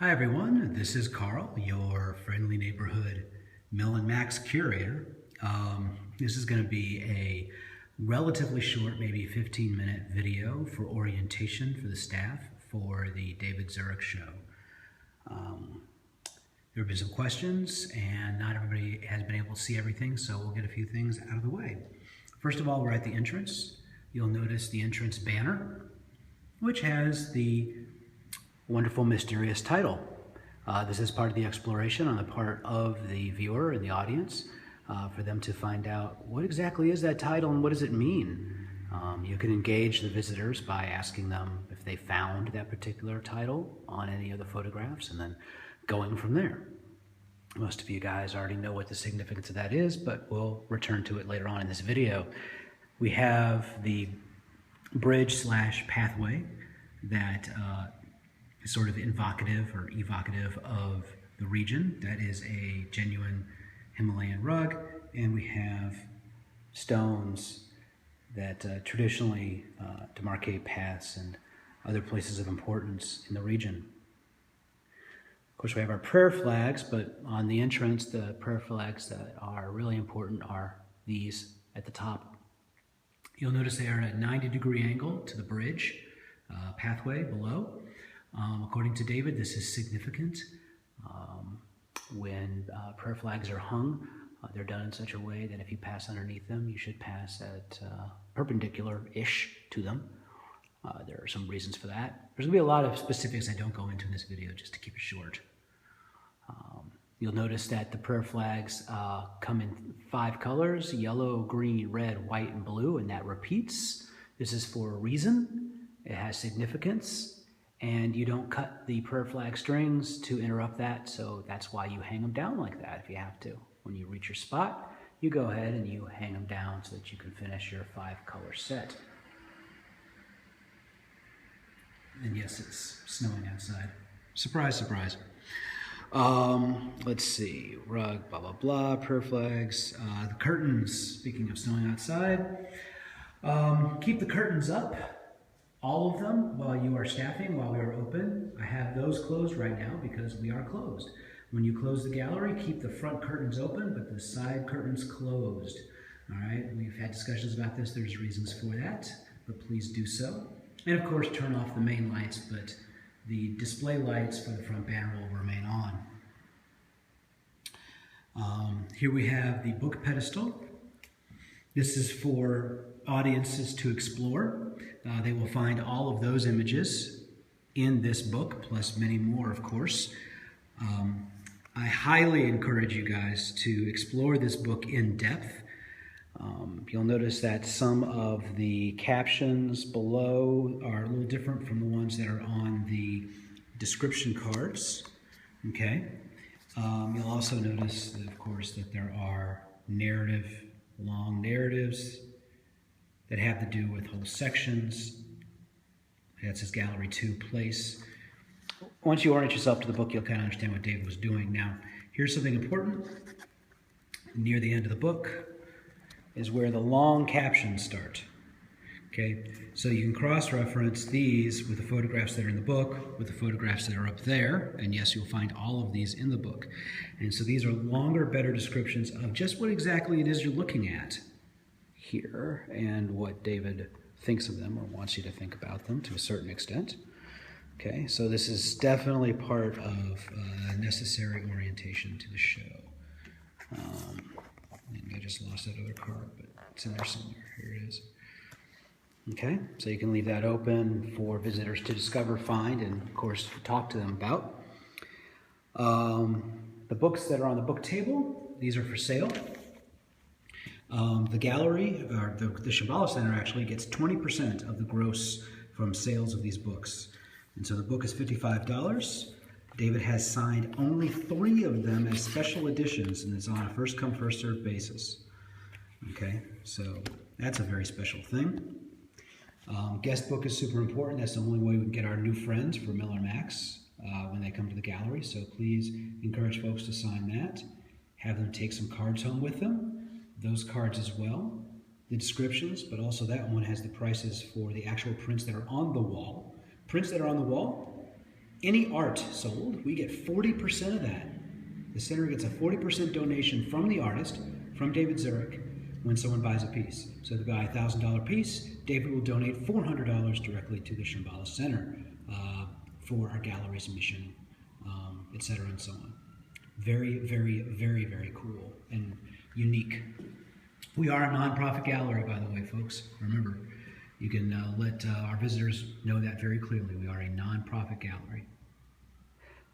Hi everyone, this is Carl, your friendly neighborhood Mill and Max curator. This is going to be a relatively short, maybe 15-minute video for orientation for the staff for the David Zurick show. There have been some questions and not everybody has been able to see everything, so we'll get a few things out of the way. First of all, we're at the entrance. You'll notice the entrance banner, which has the wonderful mysterious title. This is part of the exploration on the part of the viewer and the audience for them to find out what exactly is that title and what does it mean. You can engage the visitors by asking them if they found that particular title on any of the photographs and then going from there. Most of you guys already know what the significance of that is, but we'll return to it later on in this video. We have the bridge/pathway that is sort of evocative of the region. That is a genuine Himalayan rug, and we have stones that traditionally demarcate paths and other places of importance in the region. Of course, we have our prayer flags, but on the entrance, the prayer flags that are really important are these at the top. You'll notice they are at a 90-degree angle to the bridge pathway below. According to David, this is significant. When prayer flags are hung, they're done in such a way that if you pass underneath them, you should pass at perpendicular-ish to them. There are some reasons for that. There's going to be a lot of specifics I don't go into in this video just to keep it short. You'll notice that the prayer flags come in 5 colors: yellow, green, red, white, and blue, and that repeats. This is for a reason. It has significance, and you don't cut the prayer flag strings to interrupt that, so that's why you hang them down like that if you have to. When you reach your spot, you go ahead and you hang them down so that you can finish your 5-color set. And yes, it's snowing outside. Surprise, surprise. Let's see, rug, blah, blah, blah, prayer flags, the curtains, speaking of snowing outside. Keep the curtains up, all of them, while you are staffing, while we are open. I have those closed right now because we are closed. When you close the gallery, keep the front curtains open, but the side curtains closed. All right, we've had discussions about this. There's reasons for that, but please do so. And of course, turn off the main lights, but the display lights for the front banner will remain on. Here we have the book pedestal. This is for audiences to explore. They will find all of those images in this book, plus many more, of course. I highly encourage you guys to explore this book in depth. You'll notice that some of the captions below are a little different from the ones that are on the description cards. Okay. You'll also notice, that, of course, that there are long narratives that have to do with whole sections. That says Gallery 2, Place. Once you orient yourself to the book, you'll kind of understand what David was doing. Now, here's something important. Near the end of the book is where the long captions start. Okay, so you can cross-reference these with the photographs that are in the book, with the photographs that are up there, and yes, you'll find all of these in the book. And so these are longer, better descriptions of just what exactly it is you're looking at here, and what David thinks of them, or wants you to think about them to a certain extent. Okay, so this is definitely part of necessary orientation to the show. I just lost that other card, but it's in there somewhere. Here it is. Okay, so you can leave that open for visitors to discover, find, and of course talk to them about. The books that are on the book table, these are for sale. The gallery, or the Shambhala Center actually gets 20% of the gross from sales of these books. And so the book is $55. David has signed only 3 of them as special editions, and it's on a first-come, first-served basis. Okay, so that's a very special thing. Guest book is super important. That's the only way we can get our new friends for Miller Max when they come to the gallery. So please encourage folks to sign that. Have them take some cards home with them. Those cards as well. The descriptions, but also that one has the prices for the actual prints that are on the wall. Prints that are on the wall Any art sold, we get 40% of that. The center gets a 40% donation from the artist, from David Zurick, when someone buys a piece. So if they buy a $1,000 piece, David will donate $400 directly to the Shambhala Center for our gallery's mission, etc. and so on. Very, very, very, very cool and unique. We are a nonprofit gallery, by the way, folks. Remember, you can let our visitors know that very clearly. We are a nonprofit gallery.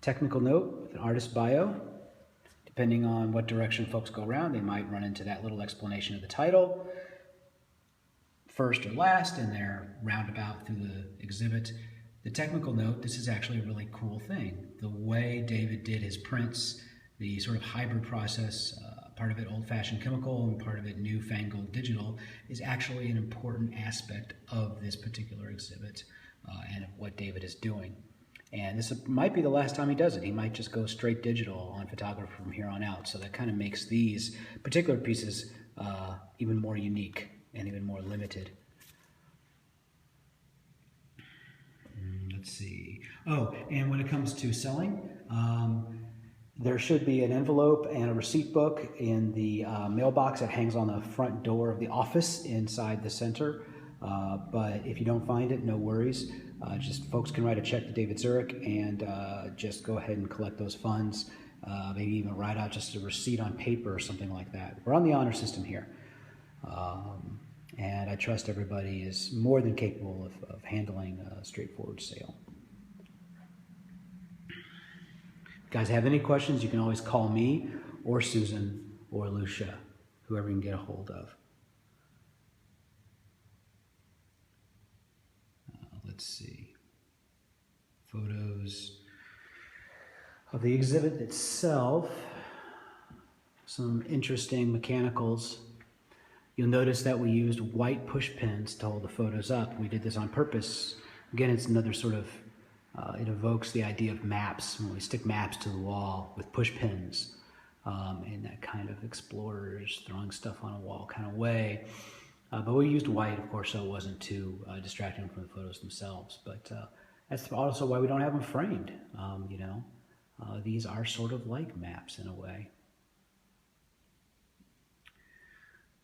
Technical note with an artist bio. Depending on what direction folks go around, they might run into that little explanation of the title, first or last, in their roundabout through the exhibit. The technical note, this is actually a really cool thing. The way David did his prints, the sort of hybrid process, part of it old-fashioned chemical and part of it newfangled digital, is actually an important aspect of this particular exhibit and of what David is doing. And this might be the last time he does it. He might just go straight digital on photography from here on out. So that kind of makes these particular pieces even more unique and even more limited. Let's see. Oh, and when it comes to selling, there should be an envelope and a receipt book in the mailbox that hangs on the front door of the office inside the center. But if you don't find it, no worries. Just folks can write a check to David Zurick and just go ahead and collect those funds. Maybe even write out just a receipt on paper or something like that. We're on the honor system here. And I trust everybody is more than capable of handling a straightforward sale. If you guys have any questions, you can always call me or Susan or Lucia, whoever you can get a hold of. Let's see. Photos of the exhibit itself. Some interesting mechanicals. You'll notice that we used white push pins to hold the photos up. We did this on purpose. Again, it's another sort of, it evokes the idea of maps. When we stick maps to the wall with push pins in that kind of explorers throwing stuff on a wall kind of way. But we used white, of course, so it wasn't too distracting from the photos themselves. But that's also why we don't have them framed. These are sort of like maps in a way.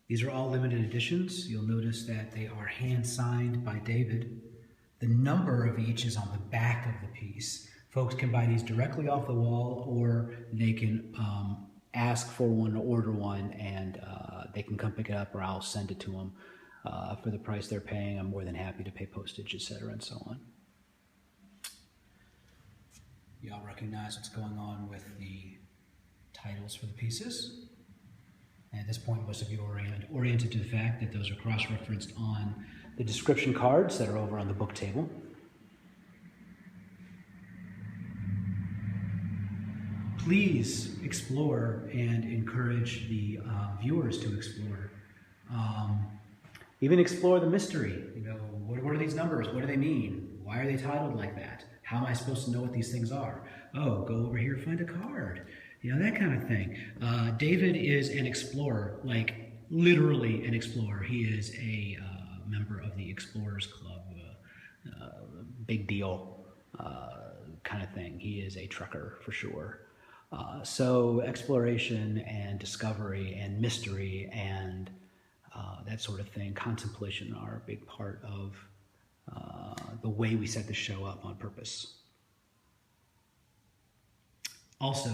These are all limited editions. You'll notice that they are hand-signed by David. The number of each is on the back of the piece. Folks can buy these directly off the wall, or they can ask for one, order one, and they can come pick it up, or I'll send it to them for the price they're paying. I'm more than happy to pay postage, etc., and so on. Y'all recognize what's going on with the titles for the pieces. And at this point, most of you are oriented to the fact that those are cross-referenced on the description cards that are over on the book table. Please explore and encourage the viewers to explore. Even explore the mystery. What are these numbers? What do they mean? Why are they titled like that? How am I supposed to know what these things are? Oh, go over here, find a card. That kind of thing. David is an explorer, like literally an explorer. He is a member of the Explorers Club, big deal kind of thing. He is a trucker for sure. So exploration and discovery and mystery and that sort of thing, contemplation, are a big part of the way we set the show up on purpose. Also,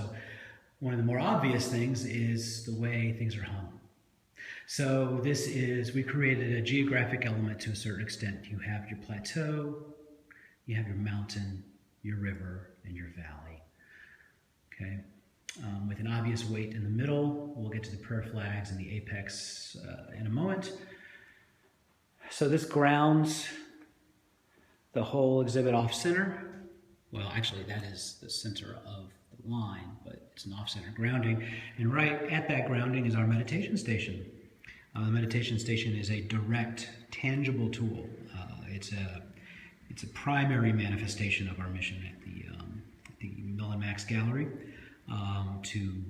one of the more obvious things is the way things are hung. So we created a geographic element to a certain extent. You have your plateau, you have your mountain, your river, and your valley. Okay, with an obvious weight in the middle. We'll get to the prayer flags and the apex in a moment. So this grounds the whole exhibit off-center. Well, actually, that is the center of the line, but it's an off-center grounding. And right at that grounding is our meditation station. The meditation station is a direct, tangible tool. It's a primary manifestation of our mission at the Mill and Max Gallery to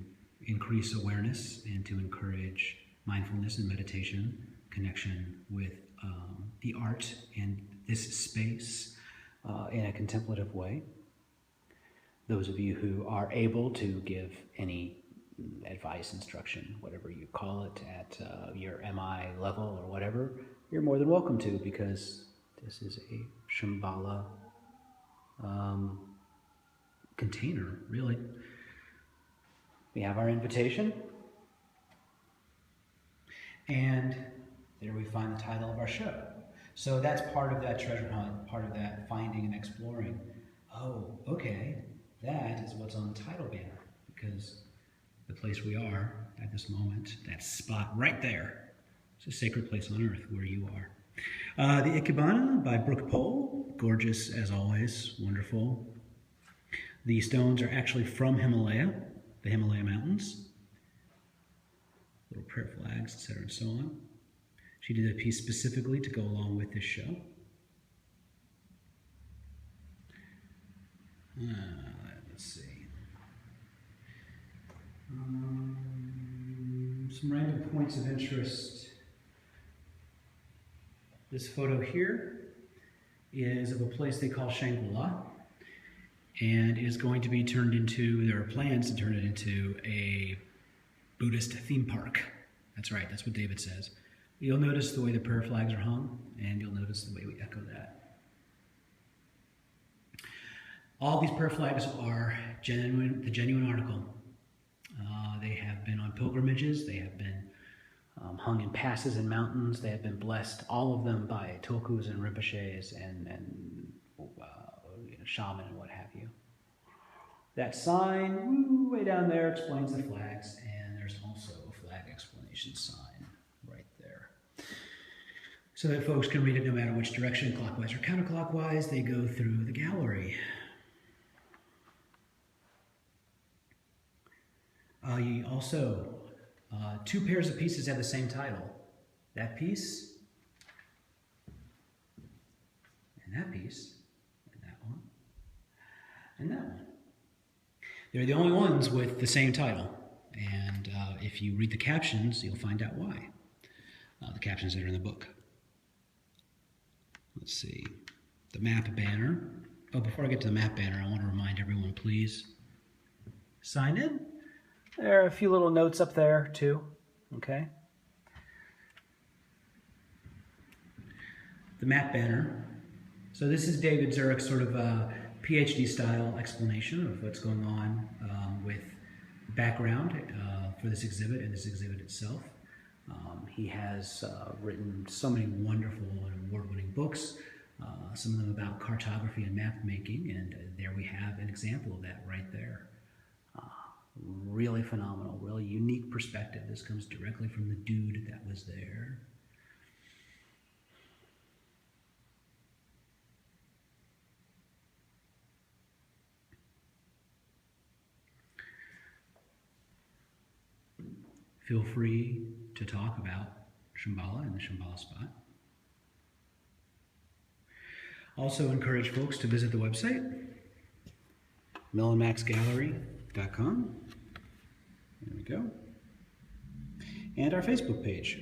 increase awareness and to encourage mindfulness and meditation, connection with the art and this space in a contemplative way. those of you who are able to give any advice, instruction, whatever you call it, at your MI level or whatever, you're more than welcome to, because this is a Shambhala container, really. We have our invitation, and there we find the title of our show. So that's part of that treasure hunt, part of that finding and exploring. Oh, okay, that is what's on the title banner, because the place we are at this moment, that spot right there, it's a sacred place on earth where you are. The Ikebana by Brooke Pole, gorgeous as always, wonderful. The stones are actually from Himalaya, the Himalaya mountains. Little prayer flags, etc. and so on. She did a piece specifically to go along with this show. Let's see. Some random points of interest. This photo here is of a place they call Shangri-La, and is going to be turned into, there are plans to turn it into a Buddhist theme park. That's right, that's what David says. You'll notice the way the prayer flags are hung, and you'll notice the way we echo that. All these prayer flags are genuine, the genuine article. They have been on pilgrimages, they have been hung in passes and mountains, they have been blessed, all of them by tulkus and rinpoches and shaman and what have you. That sign way down there explains the flags, and there's also a flag explanation sign right there. So that folks can read it no matter which direction, clockwise or counterclockwise, they go through the gallery. You also, two pairs of pieces have the same title. That piece, and that piece, and that one, and that one. They're the only ones with the same title. And if you read the captions, you'll find out why. The captions that are in the book. Let's see. The map banner. Oh, before I get to the map banner, I want to remind everyone, please sign in. There are a few little notes up there, too. Okay. The map banner. So this is David Zurick's sort of PhD-style explanation of what's going on with background for this exhibit and this exhibit itself. He has written so many wonderful and award-winning books, some of them about cartography and map making, and there we have an example of that right there. Really phenomenal, really unique perspective. This comes directly from the dude that was there. Feel free to talk about Shambhala and the Shambhala spot. Also encourage folks to visit the website, millandmaxgallery.com. There we go. And our Facebook page.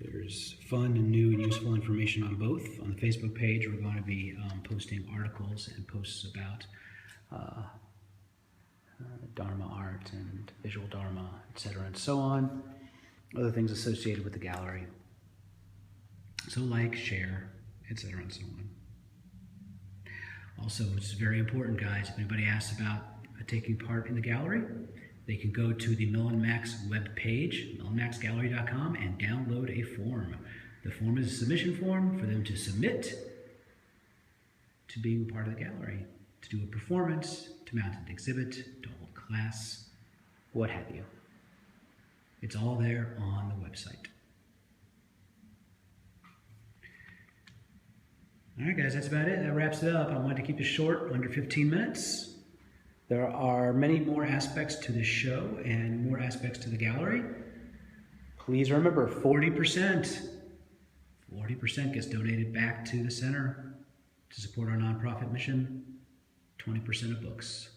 There's fun and new and useful information on both. On the Facebook page, we're going to be posting articles and posts about Dharma art and visual Dharma, etc., and so on. Other things associated with the gallery. So like, share, etc., and so on. Also, which is very important, guys, if anybody asks about taking part in the gallery, they can go to the Mill and Max webpage, millandmaxgallery.com, and download a form. The form is a submission form for them to submit to being part of the gallery, to do a performance, to mount an exhibit, to hold class, what have you. It's all there on the website. All right, guys, that's about it. That wraps it up. I wanted to keep it short, under 15 minutes. There are many more aspects to this show and more aspects to the gallery. Please remember, 40% gets donated back to the center to support our nonprofit mission, 20% of books.